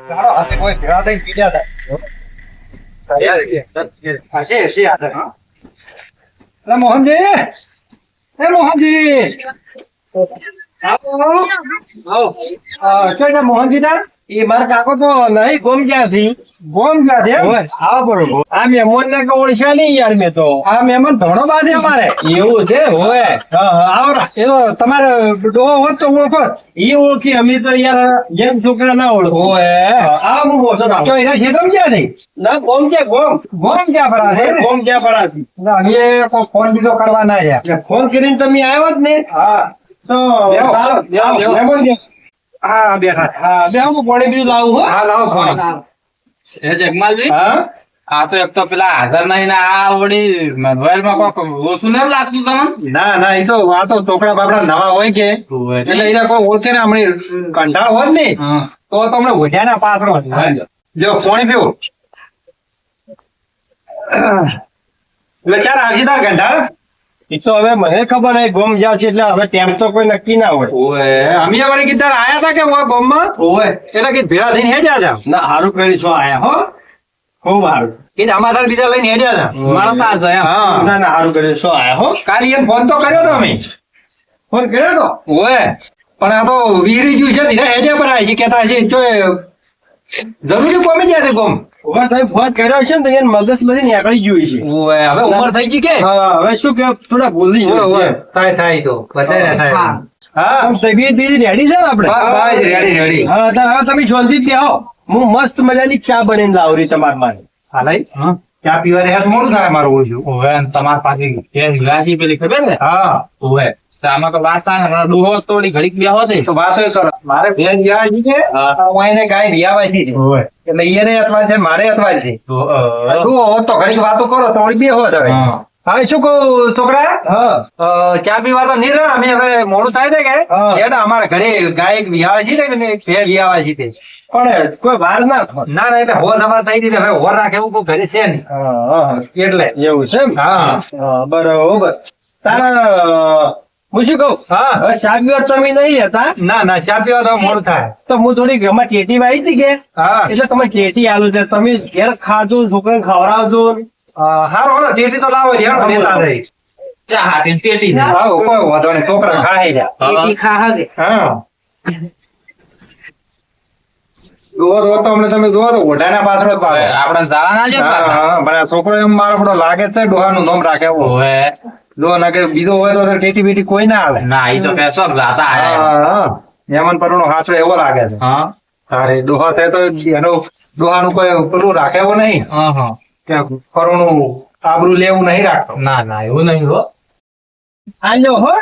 તારો હાથે કોઈ ભેળા થઈને પીડ્યા હતા. હશે યાદ હા. અરે મોહનજી, એ મોહનજી, આવો મોહનજી તાર એ મારા કાકો તો નહીં ગોમ ગયા છે. ગોમ ગયા છે એમ? હા બરોબર. આ મહેમાન ને ઓળખ્યા નહીં યાર મેં તો. આ મહેમાન ધોણો બાંધે અમારે એવું છે હોય. આવરા એ તો તમારે ડોહો હોત તો ઓળખો એ ઓળખી અમે તો યાર જેમ છોકરા ના ઓળખો. હોય આ હું મોસો તો એના ક્ષેત્રમાં ક્યાં નહીં ના ગોમ કે ગોમ ગોમ ક્યાં ભરા છે ગોમ ક્યાં પડાશે. એ કોઈ ફોન બીજો કરવા ના રહ્યા. ફોન કરીને તમે આવ્યો જ ને. હા તો બેહો. ચાલો, બેહો, બેહો. મહેમાન બેહો. હા બેઠા હા બે હું પાણી બીજું લાવું હો. હા લાવો ફોન. એ જગમાલજી હા આ તો એક તો પેલા હાજર નહીં ને આ વળી મોબાઈલ માં કોક ઓછું નથી લાગતું તમને? ના ના એ તો આ તો ટોકરા બાપડા નવા હોય કે એટલે એને કોઈ ઓળખે ને હમણાં કંટાળ હોત ને હા. તો તમને ઓઢિયાના પાત્રો જો પાણી પીવું એટલે ચાર આવશે તાર કંટાળ. એ તો હવે મને ખબર નહીં ગોમ જ્યાં છે એટલે હવે ટેમ તો કોઈ નક્કી ના હોય. ઓય અમે વળી કીધા આયા હતા કે ગામમાં ઓય એટલે કે ભેળા થઈને હેડ્યા હતા ના હારું કરી છો આયા હો. ખૂબ હારું. કીધું અમારા બીજા લઈને હેડ્યા હતા મળતા જ હોય, હા ના ના હારું કરી છો આયા હો. કાલે એમ ફોન તો કર્યો તો અમે ફોન કર્યો તો. ઓય પણ આ તો વીરી જ્યું છે ધીરે હેડ્યા પર આવે છે કેતા છે જો જરૂરી કોમી ગયા છે ગોમ. હવે તમે ફોન કર્યો છે ને તો એને મગજ માંથી નીકળી ગયું છે. ઓય હવે ઉંમર થઈ ગઈ કે હા હવે શું કે થોડા ભૂલી ઓય ગયું ઓય છે. થાય થાય તો બધાને થાય હા આમ તબિયત બીજી રેડી છે ને આપણે. બસ રેડી રેડી હા તાર હવે તમે શાંતિ બેહો. હું મસ્ત મજાની ચા બનાવીને લાવરી તમારા માટે. હાલાઈ ચા પીવા દે હાથ મોડું થાય મારું ઓછું ઓવે અને તમારા પાસે ઘેર વિલાસી પેલી ખબર ને? હા ઓવે આમાં તો વાત થાય ને ડોહો તોડી ઘડીક બેહો દે. તો વાતો કરો મારે ભેજ ગયા છે કે હું એને ગાય વિયાવા છે એટલે એને અથવા છે મારે અથવા છે શું હોત તો ઘડીક વાતો કરો તો વળી બે હોત હવે હા. હવે શું કહું છોકરા હા ચા પીવા તો નહીં રહે અમે હવે મોડું થાય છે કે હા. એટલે અમારા ઘરે ગાય એક વિયાવા છે કે બે વિયાવા છે તે. પણ કોઈ વાર ના થાય. ના ના એટલે હો નવા થઈ હતી હવે હોર રાખે એવું કોઈ ઘરે છે નહીં એટલે એવું છે એમ? હા હા, બરોબર. તારા હું શું કહું હા હવે ચા પીવા તમે નહીં હતા ના ના ચા પીવા તો મોડું થાય તો હું થોડી ઘરમાં ટેટી વાવી હતી કે હા એટલે તમે ટેટી આલું છે તમે ઘેર ખાજો છોકરાને ખવડાવજો. હારો હાલો ટેટી તો લાવો છે હેડો લેતા રહી ચા હાટીને ટેટી ને. આવો કોઈ વાંધો નહીં છોકરા ખાઈ જા હા જોવો તો અમને તમે જોવો તો ઓઢાના પાથરો જ પાડો. આપણે જવા ના જો હા, હા, પણ આ છોકરો એમ મારો થોડો લાગે છે ડોહાનું નામ રાખે એવું. ઓવે જો ના કે બીજો હોય તો ટેટી બેટી કોઈ ના આવે ના ઈ તો પેસો જાતા આયા. હા યમન પરનો હાથો એવો લાગે છે હા અરે ડોહા થાય તો એનો ડોહાનું કોઈ પેલું રાખે એવું નહીં હા હા કે કરોનું આબરૂ લેવું નહીં રાખતો. ના ના એવું નહીં હો. આજો હો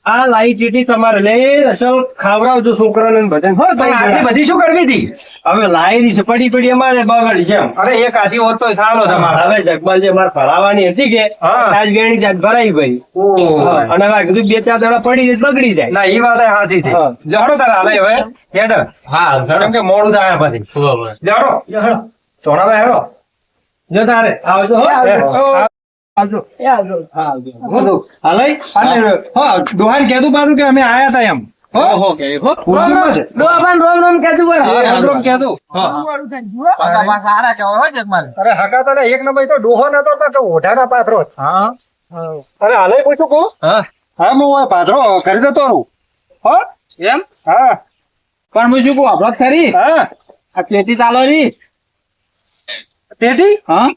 આ લાઈ ટેટી તમારે લે અસલ ખવડાવજો છોકરાને ને બધાને. હો પણ આટલી બધી શું કરવી હતી હવે લાઈ છે પડી પડી અમારે બગડી છે એમ. અરે એક આજી હોત તો સારો તમારે હવે જગબાલજી અમારે ફરાવાની હતી કે હા. રાજગીરની જાત ભરાઈ ભાઈ ઓહ. અને હવે કીધું બે ચાર દાડા પડી જાય તો બગડી જાય. ના એ વાત સાચી છે હા. જડો તારે હાલે હવે હેડ હા કેમ કે મોડું થાય પછી બરોબર. જડો સોનાભાઈ હેડો જો તારે આવજો હો. એ, આવજો એ આવજો હા આવજો હાલે અને હા ડોહાને કહેતું પાછું કે અમે આયા હતા એમ હો હો કે હો ઉર્દુમાં છે. હા, એમ રોમ કહેતું. પાછા પાછા હારા કહેવાય હો જગમાલ. અરે હકા તને એક નંબર તો ડોહો નતો તો કે ઓઢાના પાથરો જ. હા અરે હાલે પૂછું કહું હા હા હું ઓય પાથરો કરી જતો રહું હો એમ હા પણ હું શું કહું આપણો જ ખરી હા આ ટેટી ચાલો રી. ટેટી હા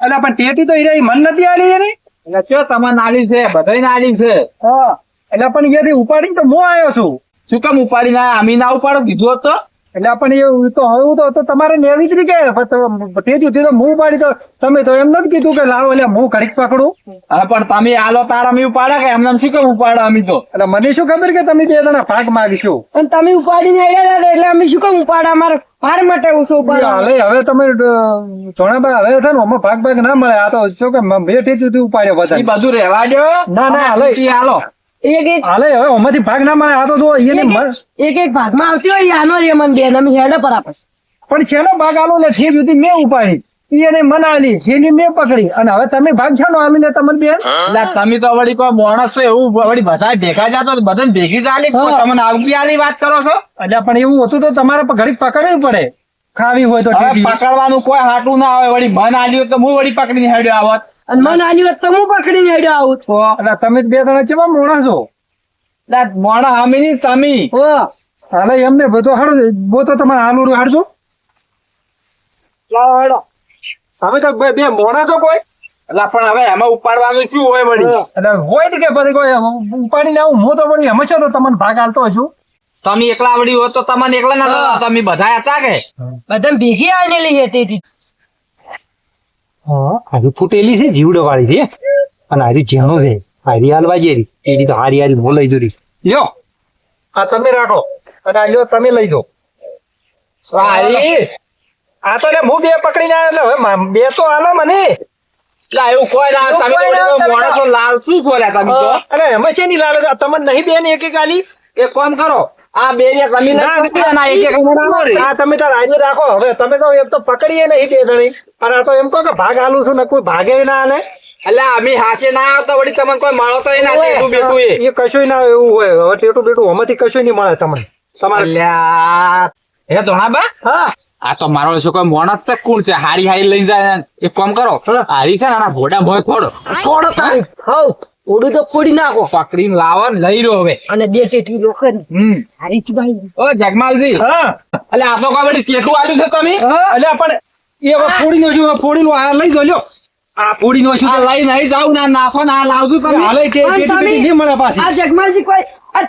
અલા પણ ટેટી તો હીરા મન નથી આલી એની એટલે કયો તમારે નાલી છે બધાય નાલી છે. હા એટલે પણ અહીંયાથી ઉપાડીને તો હું આવ્યો છું શું કામ ઉપાડી ના અમી ના ઉપાડો કીધું હોત તો. એટલે પણ એવું તો હવે તો તમારે નેવી જ રીતે ટેટી તો હું ઉપાડી તો તમે તો એમ નથી કીધું કે લાવો એટલે હું ઘડીક પકડું હા પણ તમે આલો તાર અમે ઉપાડા કે એમને શું કામ ઉપાડો અમે તો. એટલે મને શું ખબર કે તમે બે જણા ભાગ માંગીશું અને તમે ઉપાડીને હેડ્યા હતા એટલે અમે શું કામ ઉપાડા અમારે ભાર માટે ઓછો ઉપાડો હાલે હવે તમે ચોણાભાઈ હવે છે ને આમાં ભાગ ના મળે આ તો શું કે બે ટેટી ઉપાડ્યો એ બધા બધું રહેવા દો. ના ના હાલે ઈ આલો એક એક હાલે હવે આમાંથી ભાગ ના મળે આ તો જો એને એક એક ભાગમાં આવતી હોય આનો રે મન બેન અમે હેડે પર આપસ પણ શેનો ભાગ આલો એટલે ઠેર સુધી મેં ઉપાડી એને મને આલી જેની મેં પકડી અને હવે તમે ભાગ છો ને આમીને તમને બેન એટલે તમે તો વળી કોઈ માણસ છો એવું વળી બધા ભેગા જાતો તો બધાને ભેગી ચાલી હા. તમને આવતી આલી વાત કરો છો એટલે પણ એવું હતું તો તમારે ઘડી પકડવી પડે ખાવી હોય તો હવે ટીટી. પકડવાનું કોઈ હાટું ના આવે વળી મન આલ્યું તો હું વળી પકડીને હેડ્યો આવત અને મને આની વાત તો હું પકડીને હેડ્યો આવું છું. એટલે તમે બે જણા ચેવા મોણા છો એટલે મોણા હામી ની તમે હો હાલે એમને બધો હાડો બો તો તમારે હાલું હાડજો લાવો હાડો હવે તો બે મોણા છો કોઈ એટલે પણ હવે એમાં ઉપાડવાનું શું હોય વળી એટલે હોય ને કે પછી કોઈ ઉપાડીને આવું હું તો વળી હંમેશા તો તમને ભાગ આલતો છું તમે એકલા વળી હોત તો તમને એકલા ના થતા, તમે બધા હતા કે બધા ભેગી આવેલી હતી હા આવી ફૂટેલી છે જીવડો વાળી છે અને હારી જેણો છે હારી હાલવા જેરી એની તો હારી હારી બોલાઈ જોરી લ્યો આ તમે રાખો અને આ લ્યો તમે લઈ દો હારી આ તો ને હું બે પકડીને આવ્યો એટલે હવે બે તો હાલો મને એટલે એવું કોઈ ના એવું તમે કોઈ ના, તો તમે માણસો લાલ શું ખોલ્યા તમે તો અને એમાં છે ની લાલ તમને નહીં બેન એક એક આલી એક કામ કરો આ બે ને તમે એક એક આ તમે તાર હારી રાખો હવે તમે તો એક તો પકડીએ નહીં બે જણી અને આ તો એમ કહો કે ભાગ હાલું છું ને કોઈ ભાગે ના આલે એટલે અમે હાસે ના આવતા વળી તમને કોઈ માળો તો ના ટેટું બેઠું એ એ કશું ના એવું હોય હવે ટેટું બેટું આમાંથી કશું નહીં મળે તમને તમારે અલ્યા એ ધોણાબા હા આ તો મારો શું કોઈ માણસ છે કોણ છે હારી હારી લઈ જાય એક કામ કરો હા. હારી છે ને આના ભોડા મોય થોડો છોડો તારી હવ ઓડું તો ફોડી નાખો પકડીને લાવો ને લઈ રહ્યો હવે અને બે ચેટી લોખંડ હારી જ ભાઈ ઓ જગમાલજી હા એટલે આ તો કોઈ વળી કેટલું આલ્યું છે તમે એટલે પણ એ હવે ફોડી નો છું ફોડી નો આ લઈ જો લ્યો આ ફોડી નો છું આ લઈ નહીં જાવ ના નાખો ના લાવજો તમે હાલે કે પણ ટેટી તમે- બેટી નહીં મળે પાછી આ જગમાલજી કોઈ આ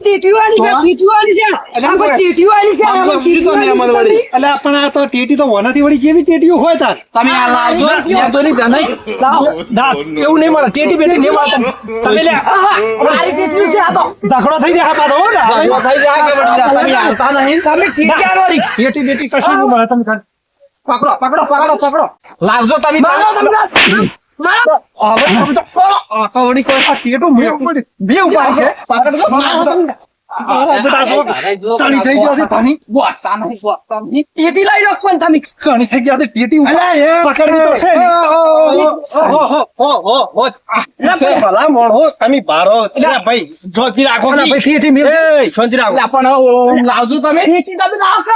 ટીટીવાળી છે ટીટીવાળી છે આ કોઈ ટીટીવાળી છે આમ આમાં તો બીજું તો નહીં અમલ વળી. એટલે પણ આ તો ટેટી તો વનાથી વળી જેવી ટેટીઓ હોય તાર તમે આ લાવજો મેં તો નહીં જણાય. દા એવું નહીં મળે ટેટી બેટી નહીં મળે તમે લે મારી ટીટી છે આ તો દાખલો થઈ જાય પાછો હો ને જો થઈ જાય કે વળી તમે હાલતા નહીં તમે ટીટીવાળી ટેટી બેટી કશું નહીં મળે તમે ખાલી પકડો પકડો પકડો પકડો લાવજો તમે મારો તમને મારો હવે તમે તો આ તો વળી કોઈ આ ટેટો બે ઉપાડ છે પકડજો મારો તમને તાળી થઈ ગયો છે પાણી બોસતા નહીં બોસતા નહીં ટીટી લઈ લો પણ તમે ઘણી થઈ ગયા છે ટેટી પકડવી તો છે ભલા મોણ હો તમે બારો ભાઈ જોતી રાખો ભાઈ ટેટી મેલ જોતી રાખો એટલે પણ લાવજો તમે ટીટી તમે નાખો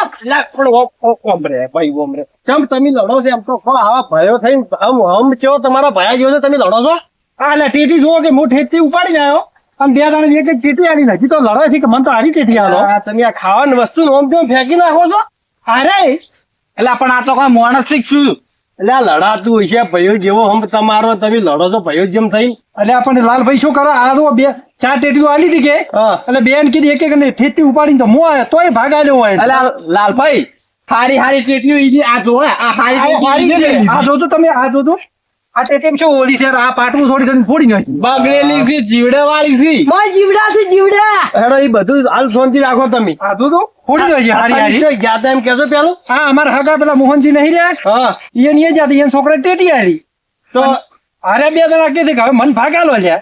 ભાઈ ઓમરે ચમ તમે લડો છો એમ તો ખો આવા ભયો થઈને હમ કેવો તમારા ભયા જેવો છે તમે લડો છો હા એટલે ટેટી જુઓ કે હું ઠેકથી ઉપાડી આવ્યો અને બે જણા એક એક ટેટી આલી હજી તો લડો છે કે મને તો હારી ટેટી આલો તમે આ ખાવાની વસ્તુ ઓમ કેમ ફેંકી નાખો છો અરે એટલે પણ આ તો કોઈ માણસ શીખશું એટલે આ લડાતું હોય છે ભાઈઓ જેવો હમ તમારો તમે લડો છો ભાઈઓ જેમ થઈ એટલે આપણને લાલભાઈ શું કરો આ તો બે ચાર ટેટીઓ આલી હતી કે એટલે બેન કીધી એક એક ને ઠેકથી ઉપાડીને તો હું આવ્યો તોય ભાગ આલ્યો હોય એટલે લાલભાઈ હારી હારી ટેટીઓ ઈ આ જો આ હારી આ હારી ટેટીઓ છે. ઈ આ જોતો તમે આ જોતો આ ટેટીમ શું ઓલી છે આ પાટવું થોડી ઘણી ફોડી નાખી બગડેલી છે જીવડે વાળી છે મોય જીવડા છે જીવડા હેડો એ બધું હાલ શાંતિ રાખો તમે આ જોતો ફોડી નાખી હારી હારી ગયા તા એમ કેજો પેલું હા અમારા હગા પેલા મોહનજી નહીં રહ્યા હા એ નહીં જાતી એને છોકરા ટેટી હારી તો અરે બે જણા કીધું કે હવે મન ભાગ આલો લ્યા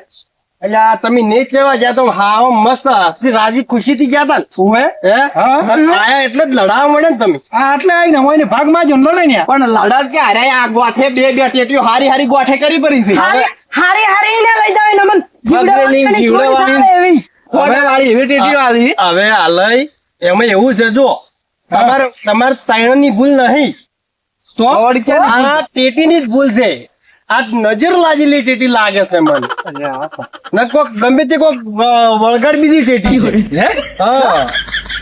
એટલે આ તમે નીચ જવા જ્યાં તો હા મસ્ત હસતી રાજી ખુશી થી ગયા તા ને હે આયા એટલે જ લડાવા મળે ને તમે આ એટલે આવીને હું એને ભાગ માં જો લડે ને પણ લડત કે અરે આ ગોઠે બે બે ટેટીઓ હારી હારી ગોઠે કરી પડી છે હારી હારી ને લઈ જાવ ને મન બગડેલી જીવડાવાળી. હવે વાળી એવી ટેટીઓ આવી હવે આલય એમાં એવું છે જો તમારે તાયણની ભૂલ નહીં તો આ ટેટીની જ ભૂલ છે આ નજર લાગેલી ટેટી લાગે છે મને ન કોક ગમે તે કોક વળગાડ બીજી ટેટી છે હા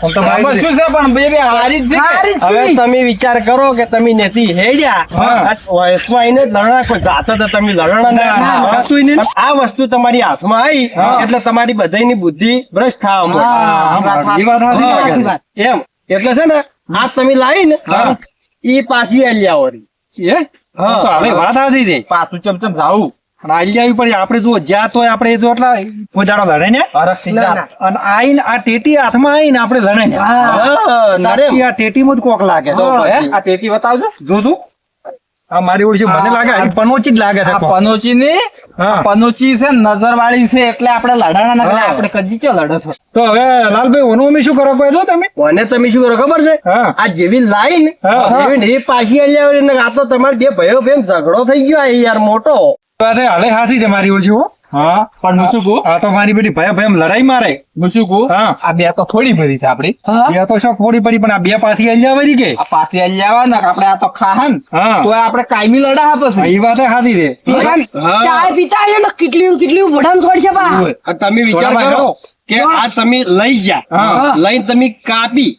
આમાં શું છે પણ બે બે હારી જ છે કે? હવે તમે વિચાર કરો કે તમે નથી હેડ્યા વયસમાં આવીને લડણા કોઈ જાતા તો તમે લડણા આ વસ્તુ તમારી હાથમાં આવી એટલે તમારી બધાની બુદ્ધિ ભ્રષ્ટ થવા એમ એટલે છે ને આ તમે લાવી ને એ પાછી આલ્યા વળી હવે વાત આવી દે પાછું ચમચમ જાવું આલ્યા પડે આપણે જો જ્યાં તો આપણે જો એટલા કોઈ દાડો લડે ને અને આઈને આ ટેટી હાથમાં આવીને આપણે લડે ને આ ટેટી માં જ કોક લાગે આ ટેટી બતાવજો જોજો આ મારી ઓળખી મને લાગે આ પનોચી જ લાગે છે આ કોક. પનોચી ની હા. પનોચી છે નજર વાળી છે એટલે આપણે લડાણા ના હા. આપણે કજી ચો લડે છે તો હવે લાલભાઈ ઓનું અમે શું કરો કહો તમે મને તમે શું કરો ખબર છે હા. આ જેવી લાઈન હા. એવી ને એવી પાછી આલી આવે ને આ તો તમારે બે ભાઈઓ બેન ઝઘડો થઈ ગયો આ યાર મોટો હાલે હાસી છે મારી ઓળખી હો. હા પણ હું શું કહું આ તો મારી બેટી ભયા ભયા લડાઈ મારે હું શું કહું હા. આ બે તો થોડી ભરી છે આપડી બે તો શોખ ફોડી પડી પણ આ બે પાછી આલી આવે કે આ પાસે આવી જવા ને આપણે આ તો ખાહન હા. તો આપણે કાયમી લડા હા પછી એ વાત હાથી છે ચા પીતા છે ને કેટલી વડામ છોડશે બા આ તમે વિચાર થોડા કરો કરો. કે આ તમે લઈ જા હા. લઈને તમે કાપી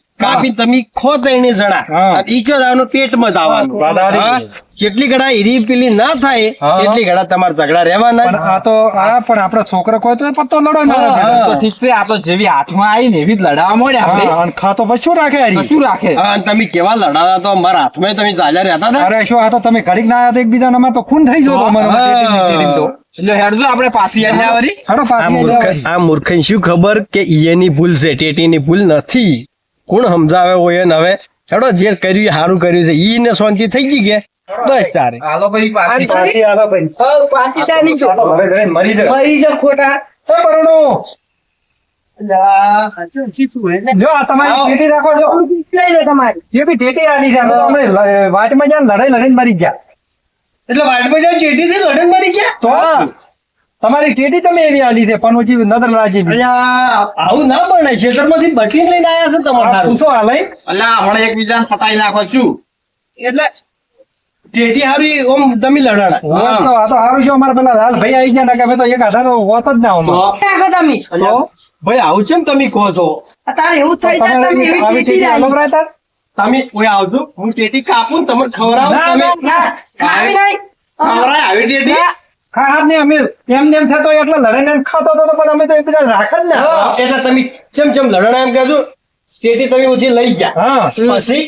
તમે ખો તઈને જણા હા. આ ઈચો દાવાનું પેટમાં જ આવવાનું વાત હારી. હા. જેટલી ઘડા હીરી પેલી ના થાય હા. એટલી ઘડા તમારે ઝઘડા રહેવાના પણ આ તો આ પણ આપડે છોકરો કોઈ તો પત્તો લડો ના હા. રાખે. તો ઠીક છે આ તો જેવી હાથમાં આવી ને એવી જ લડાવા મળ્યા હા, આપણે અને ખાતો પછી શું રાખે તો હારી? શું રાખે હા, અને તમે કેવા લડાતા તો મારા હાથમાં તમે જાજા રહેતા હતા અરે શું આ તો તમે ઘડીક ના આયા તો એકબીજાના માં તો ખૂન થઈ જતો મને તો એટલે હેડજો આપણે પાછી આવ્યા વળી હાડો આ પાછી મૂર્ખ આ મૂર્ખને શું ખબર કે ઈએની ભૂલ છે ટેટીની ભૂલ નથી કોણ સમજાવે હોય ને હવે હેડો જે કર્યું એ સારું કર્યું છે ઈ ને શાંતિ થઈ ગઈ કે બસ તારે હાલો પછી પાછી પાછી ચાલી જો મરી જાય મરી જો ખોટા એ બરોડો જો આ તમારી આવો. ટેટી રાખો જો લઈ લો તમારી જે બી ટેટી આલી છે અમે તો હમણાં વાટમાં જ્યાં લડાઈ લડીને મરી ગયા એટલે વાટમાં જાવ ચેટી થી લડન મરી ગયા તો તમારી ટેટી તમે એવી આલી છે પણ ઓછી નજર લાગી અલ્યા, આવું ના બને ખેતરમાંથી બટીને લઈને આયા છે તમારા પૂછો આ લઈ અલ્યા હમણાં એકબીજાને પટાઈ નાખો શું એટલે ટેટી હારી ઓમ તમે લડાણા આ તો સારું છે અમારા પેલા લાલ ભાઈ આવી ગયા ને કે અમે તો એક આધાર હોત જ ના આમાં. નાખો તમે અલ્યા, ભાઈ આવું છે ને તમે કહો છો તારે એવું થઈ જાય તમારે તમે એવી આવી ટેટી ટેટી આલો લાવી. બરાબર? તમે કોઈ આવજો હું ટેટી કાપું ને તમને ખવડાવું ના, તમે ના, લાવી નહીં. ખવડાય આવી ટેટી ના. હા હા ને અમે એમ નેમ થતો એટલે લડાઈને ખાતો હતો તો પણ અમે તો એકબીજા રાખ જ ને એટલે તમે ચમ લડણા એમ કહેજો ટેટી તમે ઉધી લઈ ગયા હા પછી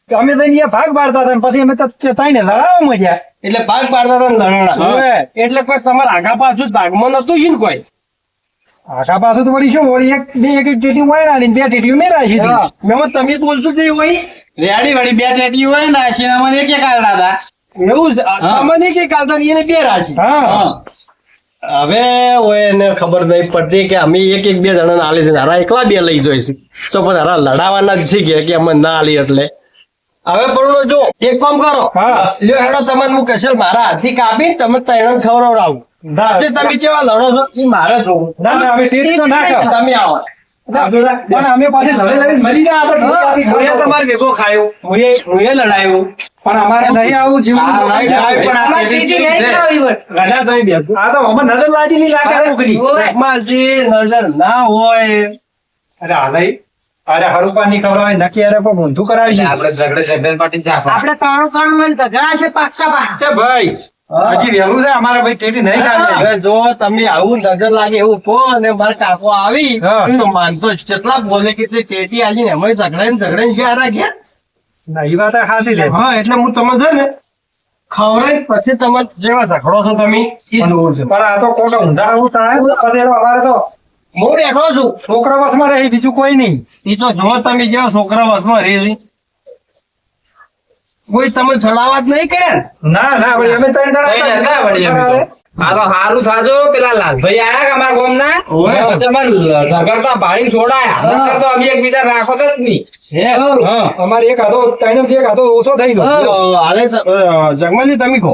અમે તો અહીંયા ભાગ પાડતા હતા ને પછી અમે તો ચેતાઈને લડાવવા મળ્યા એટલે ભાગ પાડતા હતા ને લડણા હવે એટલે કોઈ તમારા આગા પાછું જ ભાગમાં નતું જ ને કોઈ આખા પાછું તો વળી શું વળી એક ટેટી મળ્યા ને બે ટેટીઓ મેરા છે મેં તમે બોલશું કે હોય રેડી વળી બે ટેટી હોય ને આ સિનેમા એક એક આડા હતા એવું જ તમને કે કાલતા એને બે રાશિ હા હવે હોય એને ખબર નહીં પડતી કે અમે એક બે જણા આલી છે હારા એકલા બે લઈ જોઈશે તો પણ હારા લડાવાના જ છે કે અમે ના આલી એટલે હવે પરુણો જો એક કામ કરો હા. લ્યો હેડો તમને હું કશલ મારા હાથથી કાપી તમે ત્રણ ખવડાવું આજે તમે કેવા લડો છો એ મારે જોવું ના ના હવે ટેટી તો ના ખાવ. તમે આવો પણ અમે પાછી લડાઈ લડીને મરી ગયા આપણે. હું તમારે ભેગો ખાયો હું લડાયું પણ અમારે નહીં આવું જીવવું. આ નહીં થાય પણ આ અમારી ટેટી ટેટી નહીં છે. ખાવી પડે. ગડા તમે બેસો આ તો અમે નજર લાગેલી લાગે છોકરી. ઓય. માસી નજર ના હોય અરે હાલઈ અરે હરુપાની ખવડાવે નક્કી અરે પણ ઊંધું કરાવી છે. આપણે ઝઘડે ઝઘડે પાટી જા આપણે ત્રણ ત્રણ મન ઝઘડા છે પાક્કા પા છે ભાઈ હજી વહેલું છે અમારા ભાઈ ટેટી નહીં ખાવી. હવે જો તમે આવું નજર લાગે એવું કહો અને મારા કાકો આવી હા. તો માનતો જ કેટલા બોલે કે તે ટેટી આલી ને અમે ઝઘડે ગયા ગયા ના એ વાત સાચી છે. હા એટલે હું તમે છે ને ખવડાવી પછી તમે જેવા ઝઘડો છો તમે પણ આ તો કોક ઊંધા એવું થાય પદેલો અમારે તો હું બેઠો છું છોકરા વસમાં રહે બીજું કોઈ નહીં. એ તો જો તમે જેવા છોકરા વસમાં રહે છે કોઈ તમે સડાવા જ નહીં કર્યા ના ના વળી અમે ત્રણ જણા કઈ ના થાય વળી અમે તો. આ તો હારું થાજો પેલા લાલભાઈ આયા કે અમારા ગામના ઓય. તમે ઝઘડતા ભાડીને છોડાયા નકર તો અમે એકબીજા રાખો તો જ નહીં હે હા અમારે એક આધો ત્રણ એક આધો ઓછો થઈ ગયો તો હાલે જગમલજી તમે કહો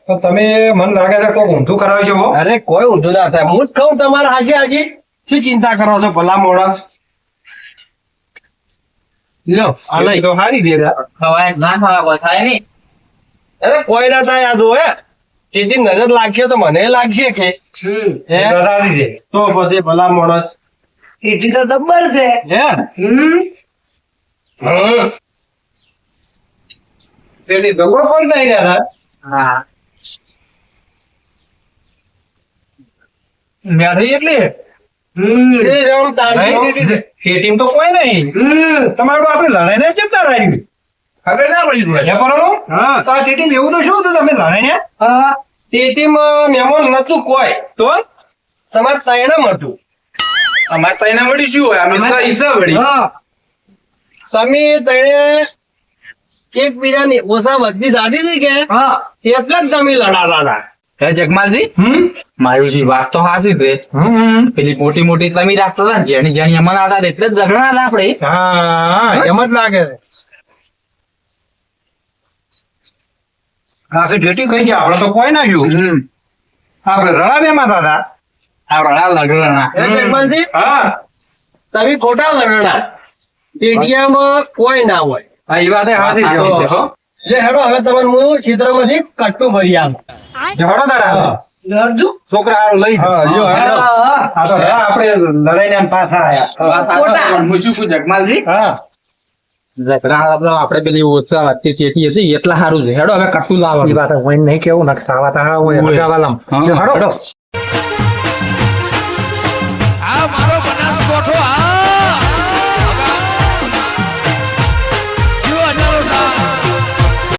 પણ તમે મને લાગે છે કોક ઊંધું કરાવી છો હો. અરે કોઈ ઊંધું ના થાય હું જ કહું તમારા હાશે હજી શું ચિંતા કરો છો ભલા મોડા લ્યો આ લઈ તો સારી દે રા. ખવાય ના ખવાય થાય નહીં અરે કોઈ ના થાય આ જો હે ટેટી નજર લાગશે તો મને લાગશે કે હે સારી દે. તો પછી ભલા મોડા ટેટી તો જબ્બર છે હે હમ હમ. પેલી દગો પણ નહીં રહ્યા હા મેઠી એટલી હમ એ જણ તાળી એ ટીમ તો કોઈ નહીં હમ તમારું આપણે લડાઈને ચેપતા રહ્યું ખબર ના પડી તું હે બરોબર હા તો આ ટીમ એવું તો શું હતું તમે લડાઈને હા ટેટીમાં મહેમાન નતું કોઈ તો તમારે તૈણમ હતું અમારે તો એને વળી શું હોય અમે તો ઈસા વળી હા તમે તણે એકબીજાની ઓછા વધતી થતી હતી કે હા એટલે જ તમે લડાતા હતા. હે જગમાલજી માયુજી વાત તો સાચી છે પેલી મોટી મોટી તમે રાખતો હતા ને, જેની જેની અમન હતા એટલે જ ઝઘડા હતા આપડે. હા એમ જ લાગે છે આખી ઢેટી કઈ ગયા આપડે તો કોઈ ના જોયું આપડે રણા બે માં હતા આ રડા લગડા હે જગમાલજી હા તમે ખોટા લડણા પેટીયામાં કોઈ ના હોય. હા એ વાત હાથી આ તો- છે જે હેડો હવે તમને હું ક્ષેત્રમાંથી કટ્ટું ભરી આવું. ઝઘડો તારા છોકરા હારું લઈ હા, જો હેડો. આ તો રણા આપણે લડાઈને આમ પાછા આયા વાત સાચી. પણ હું શું કહું જગમાલજી, હા ઝઘડા હતા આપડે પેલી ઓછા વધતી ચેતી હતી એટલા સારું છે. હેડો હવે કટું લાવવાનું. એ વાત હોય નહીં કેવું નકશાવા તા હોય હોય. હગાવાલામ. હા, જો હેડો હેડો.